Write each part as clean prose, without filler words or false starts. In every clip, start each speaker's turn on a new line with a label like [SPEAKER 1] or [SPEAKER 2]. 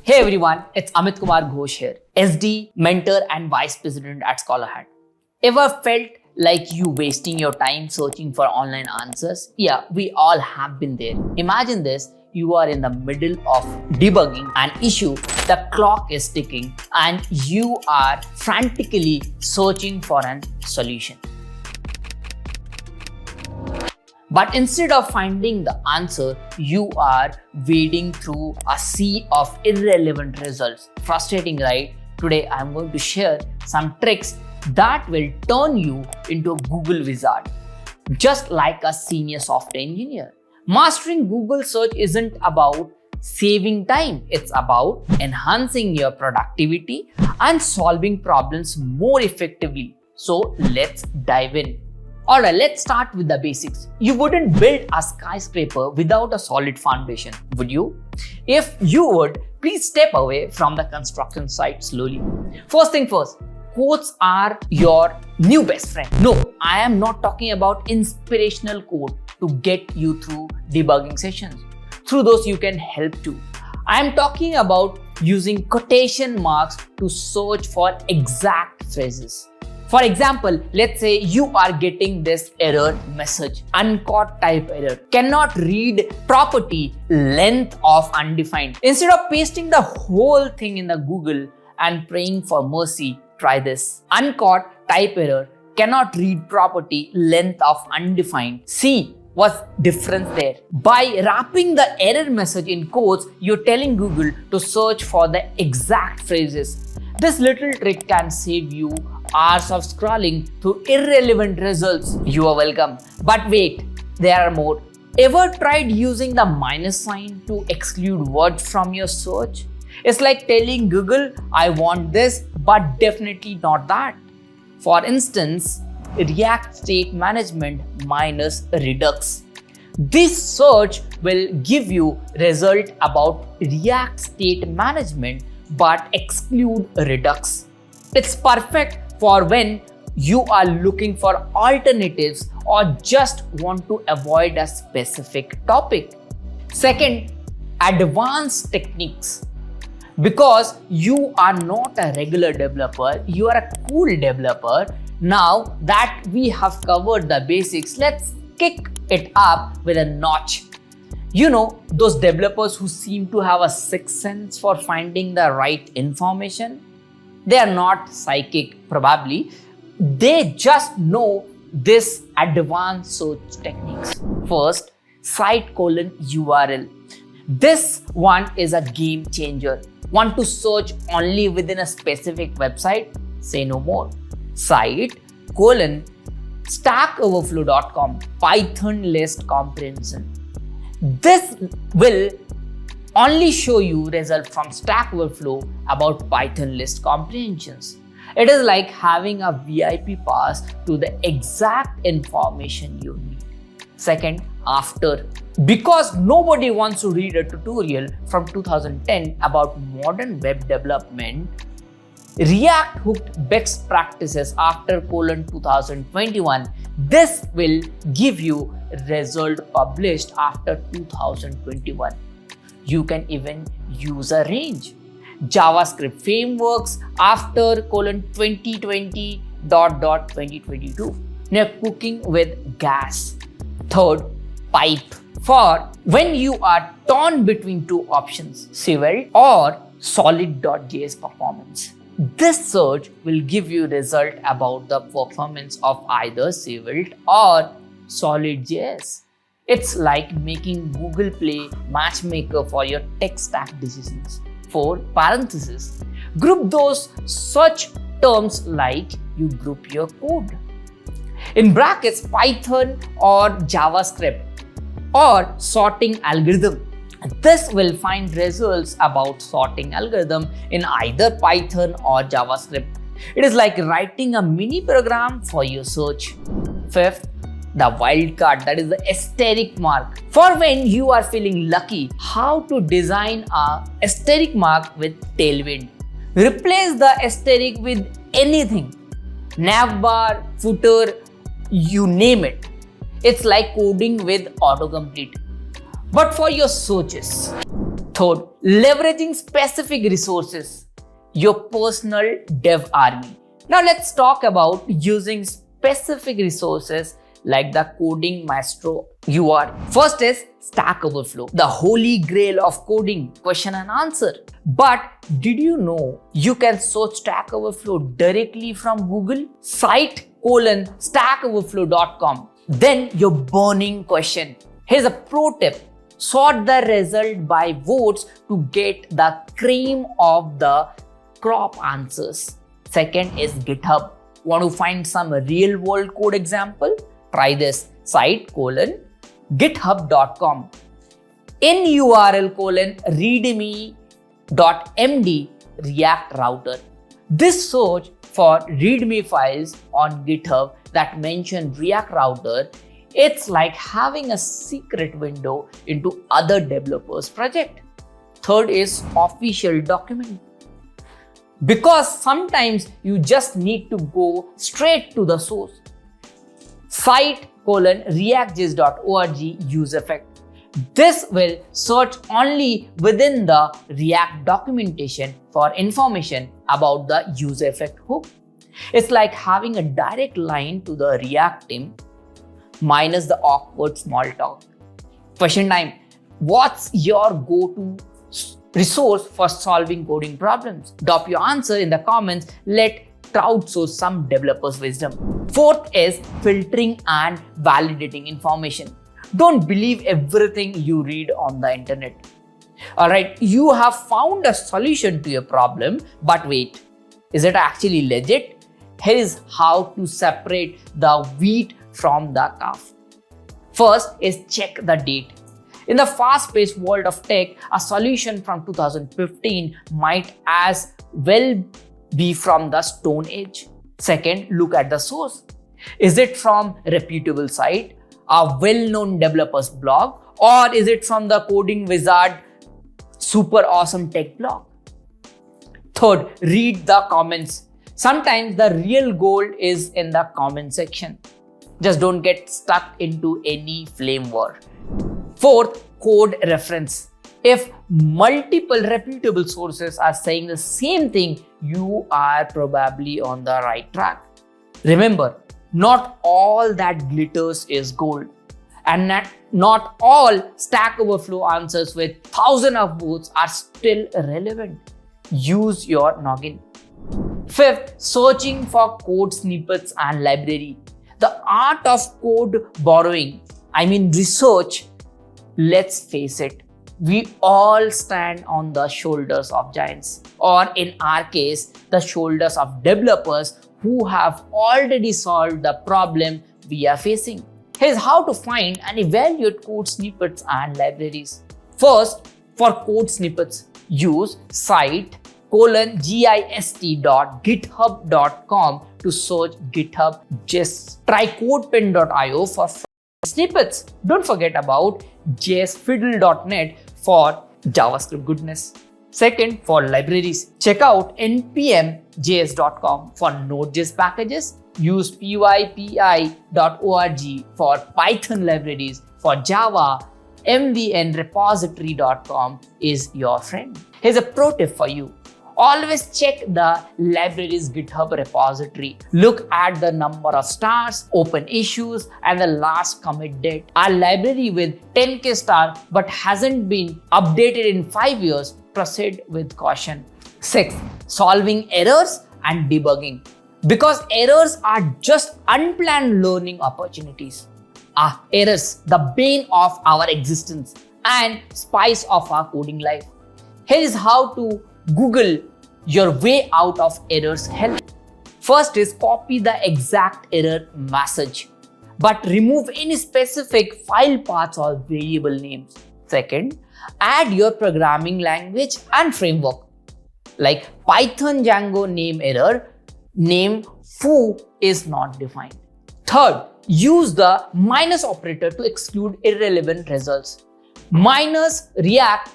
[SPEAKER 1] Hey everyone, it's Amit Kumar Ghosh here, SD, mentor and vice president at ScholarHat. Ever felt like you wasting your time searching for online answers? Yeah, we all have been there. Imagine this, you are in the middle of debugging an issue, the clock is ticking and you are frantically searching for an solution. But instead of finding the answer, you are wading through a sea of irrelevant results. Frustrating, right? Today, I'm going to share some tricks that will turn you into a Google wizard, just like a senior software engineer. Mastering Google search isn't about saving time. It's about enhancing your productivity and solving problems more effectively. So let's dive in. Alright, let's start with the basics. You wouldn't build a skyscraper without a solid foundation, would you? If you would, please step away from the construction site slowly. First thing first, quotes are your new best friend. No, I am not talking about inspirational quote to get you through debugging sessions. Through those you can help too. I am talking about using quotation marks to search for exact phrases. For example, let's say you are getting this error message, uncaught type error, cannot read property, length of undefined. Instead of pasting the whole thing in the Google and praying for mercy, try this. Uncaught type error, cannot read property, length of undefined. See what's difference there. By wrapping the error message in quotes, you're telling Google to search for the exact phrases. This little trick can save you hours of scrolling through irrelevant results. You are welcome. But wait, there are more. Ever tried using the minus sign to exclude words from your search? It's like telling Google, I want this, but definitely not that. For instance, React State Management minus Redux. This search will give you result about React State Management but exclude Redux. It's perfect for when you are looking for alternatives or just want to avoid a specific topic. Second, advanced techniques. Because you are not a regular developer, you are a cool developer. Now that we have covered the basics, let's kick it up with a notch. You know, those developers who seem to have a sixth sense for finding the right information? They are not psychic, probably. They just know this advanced search techniques. First, site : URL. This one is a game changer. Want to search only within a specific website? Say no more. Site : stackoverflow.com, Python list comprehension. This will only show you results from Stack Overflow about Python list comprehensions. It is like having a VIP pass to the exact information you need. Second, after. Because nobody wants to read a tutorial from 2010 about modern web development, React hooked best practices after : 2021. This will give you result published after 2021. You can even use a range. JavaScript frameworks after : 2020 ... 2022. Now cooking with gas. Third, pipe. For when you are torn between two options, Svelte or solid.js performance. This search will give you result about the performance of either Svelte or solid.js. It's like making Google Play matchmaker for your tech stack decisions. 4, parentheses. Group those such terms like you group your code. In brackets, Python or JavaScript or sorting algorithm. This will find results about sorting algorithm in either Python or JavaScript. It is like writing a mini program for your search. Fifth, the wildcard, that is the asterisk mark. For when you are feeling lucky, how to design a asterisk mark with Tailwind. Replace the asterisk with anything. Navbar, footer, you name it. It's like coding with autocomplete, but for your searches. Third, leveraging specific resources, your personal dev army. Now let's talk about using specific resources like the Coding Maestro UR. First is Stack Overflow, the holy grail of coding, question and answer. But did you know you can search Stack Overflow directly from Google? Site:/stackoverflow.com. Then your burning question. Here's a pro tip. Sort the result by votes to get the cream of the crop answers. Second is GitHub. Want to find some real world code example? Try this. Site:/github.com. In URL:/readme.md React router. This search for README files on GitHub that mention React router, it's like having a secret window into other developers' project. Third is official document. Because sometimes you just need to go straight to the source. Site:/reactjs.org use effect. This will search only within the React documentation for information about the use effect hook. It's like having a direct line to the React team minus the awkward small talk. Question time. What's your go-to resource for solving coding problems? Drop your answer in the comments. Let's crowdsource some developers' wisdom. Fourth is filtering and validating information. Don't believe everything you read on the internet. Alright, you have found a solution to your problem, but wait, is it actually legit? Here is how to separate the wheat from the chaff. First is check the date. In the fast-paced world of tech, a solution from 2015 might as well be from the Stone Age. Second, look at the source. Is it from a reputable site, a well-known developer's blog, or is it from the Coding Wizard super awesome tech blog? Third, read the comments. Sometimes the real gold is in the comment section. Just don't get stuck into any flame war. Fourth, code reference. If multiple reputable sources are saying the same thing, you are probably on the right track. Remember, not all that glitters is gold. And not all Stack Overflow answers with thousands of votes are still relevant. Use your noggin. Fifth, searching for code snippets and library. The art of code borrowing, research. Let's face it, we all stand on the shoulders of giants, or in our case, the shoulders of developers who have already solved the problem we are facing. Here's how to find and evaluate code snippets and libraries. First, for code snippets, use site:/gist.github.com to search GitHub. Just try codepen.io for snippets. Don't forget about jsfiddle.net for JavaScript goodness. Second, for libraries, check out npmjs.com for Node.js packages. Use pypi.org for Python libraries. For Java, mvnrepository.com is your friend. Here's a pro tip for you. Always check the library's GitHub repository. Look at the number of stars, open issues, and the last commit date. A library with 10k star but hasn't been updated in 5 years, proceed with caution. Sixth, solving errors and debugging. Because errors are just unplanned learning opportunities. Errors, the bane of our existence and spice of our coding life. Here is how to Google your way out of errors hell. First is copy the exact error message, but remove any specific file paths or variable names. Second, add your programming language and framework. Like Python Django name error, name foo is not defined. Third, use the minus operator to exclude irrelevant results. Minus React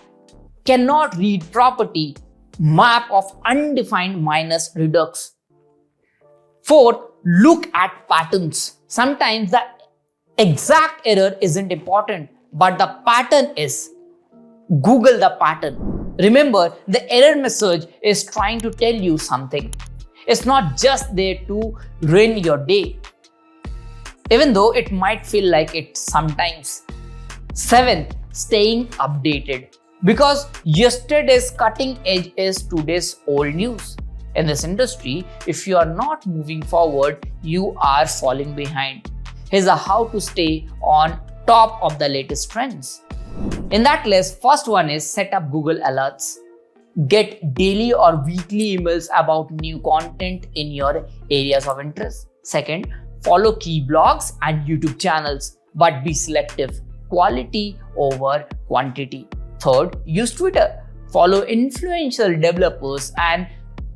[SPEAKER 1] cannot read property map of undefined minus redux. Fourth, look at patterns. Sometimes the exact error isn't important, but the pattern is. Google the pattern. Remember, the error message is trying to tell you something. It's not just there to ruin your day, even though it might feel like it sometimes. Seventh, staying updated. Because yesterday's cutting edge is today's old news. In this industry, if you are not moving forward, you are falling behind. Here's a how to stay on top of the latest trends. In that list, first one is set up Google Alerts. Get daily or weekly emails about new content in your areas of interest. Second, follow key blogs and YouTube channels, but be selective. Quality over quantity. Third, use Twitter. Follow influential developers and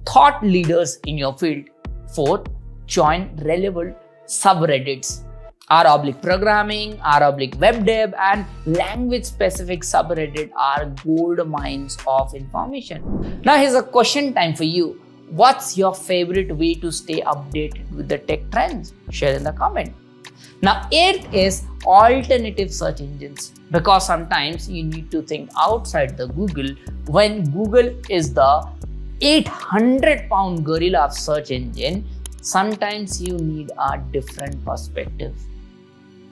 [SPEAKER 1] thought leaders in your field. Fourth, join relevant subreddits. r/programming, r/web dev, and language specific subreddit are gold mines of information. Now here's a question time for you. What's your favorite way to stay updated with the tech trends? Share in the comment. Now, eighth is alternative search engines, because sometimes you need to think outside the Google when Google is the 800-pound gorilla of search engine. Sometimes you need a different perspective.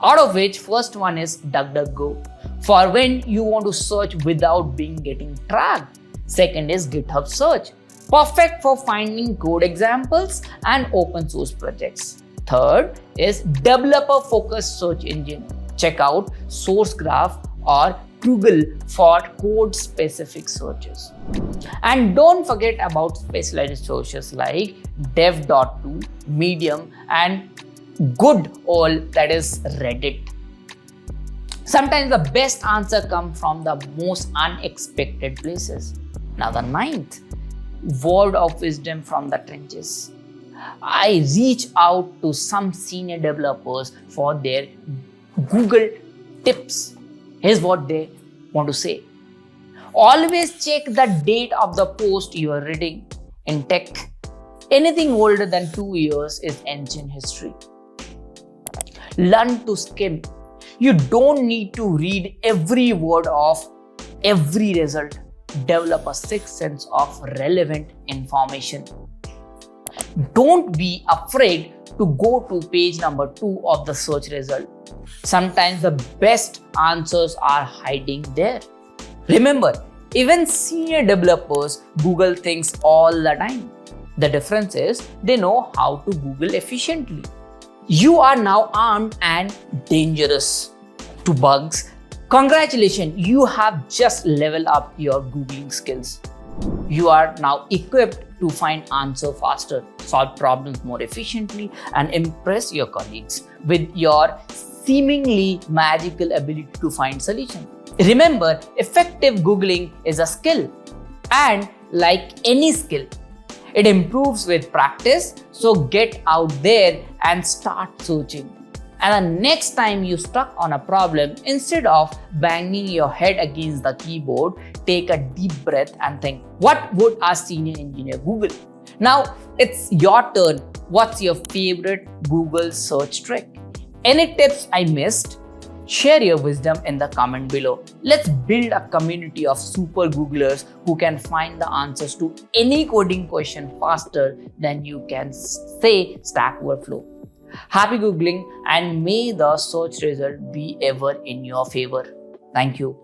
[SPEAKER 1] Out of which, first one is DuckDuckGo, for when you want to search without getting tracked. Second is GitHub Search, perfect for finding code examples and open source projects. Third is developer-focused search engine. Check out SourceGraph or Google for code-specific searches. And don't forget about specialized sources like dev.to, Medium, and good old, that is Reddit. Sometimes the best answer comes from the most unexpected places. Now the ninth, word of wisdom from the trenches. I reach out to some senior developers for their Google tips. Here's what they want to say. Always check the date of the post you are reading. In tech, anything older than 2 years is ancient history. Learn to skim. You don't need to read every word of every result. Develop a sixth sense of relevant information. Don't be afraid to go to page number 2 of the search result. Sometimes the best answers are hiding there. Remember, even senior developers Google things all the time. The difference is they know how to Google efficiently. You are now armed and dangerous to bugs. Congratulations, you have just leveled up your Googling skills. You are now equipped to find answers faster, solve problems more efficiently, and impress your colleagues with your seemingly magical ability to find solutions. Remember, effective Googling is a skill, and like any skill, it improves with practice. So get out there and start searching. And the next time you're stuck on a problem, instead of banging your head against the keyboard, take a deep breath and think, what would a senior engineer Google? Now it's your turn. What's your favorite Google search trick? Any tips I missed? Share your wisdom in the comment below. Let's build a community of super Googlers who can find the answers to any coding question faster than you can say Stack Overflow. Happy Googling, and may the search result be ever in your favor. Thank you.